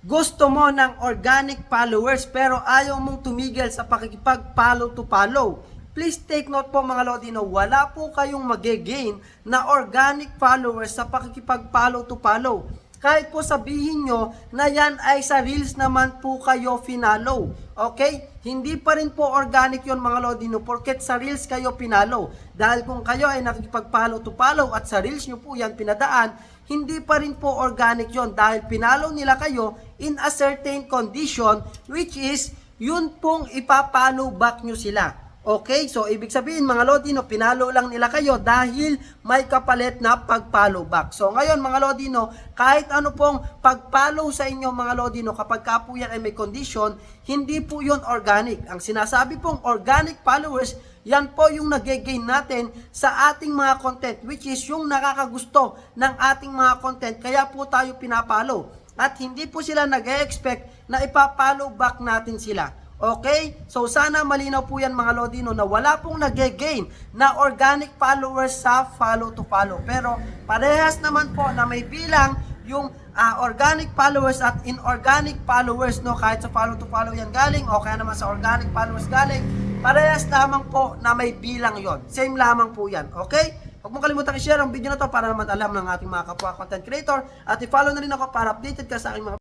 gusto mo ng organic followers pero ayaw mong tumigil sa pakikipag-follow to follow. Please take note po mga Lodi, no, wala po kayong mag-gain na organic followers sa pakikipag-follow to follow. Kahit po sabihin nyo na yan ay sa Reels naman po kayo finalo. Okay? Hindi pa rin po organic yon mga Lodi, no, porket sa Reels kayo pinalo. Dahil kung kayo ay nakikipag-follow to follow at sa Reels nyo po yan pinadaan, hindi pa rin po organic yon dahil pinalo nila kayo in a certain condition, which is yun pong ipapalo back nyo sila. Okay, so ibig sabihin mga Lodi, no, pinalo lang nila kayo dahil may kapalit na pag-follow back. So ngayon mga Lodi, no, kahit ano pong pag-follow sa inyo mga Lodi, no, kapag ka po yan ay may condition, hindi po yun organic. Ang sinasabi pong organic followers, yan po yung nag-gain natin sa ating mga content, which is yung nakakagusto ng ating mga content, kaya po tayo pinapalo. At hindi po sila nag-expect na ipapalo back natin sila. Okay? So sana malinaw po yan mga Lodi, no, na wala pong nag-gain na organic followers sa follow to follow. Pero parehas naman po na may bilang yung organic followers at inorganic followers, no, kahit sa follow to follow yan galing o kaya naman sa organic followers galing, parehas lamang po na may bilang yon. Same lamang po yan. Okay? Huwag mong kalimutan i-share ang video na to para naman alam ng ating mga kapwa content creator at i-follow na rin ako para updated ka sa aking mga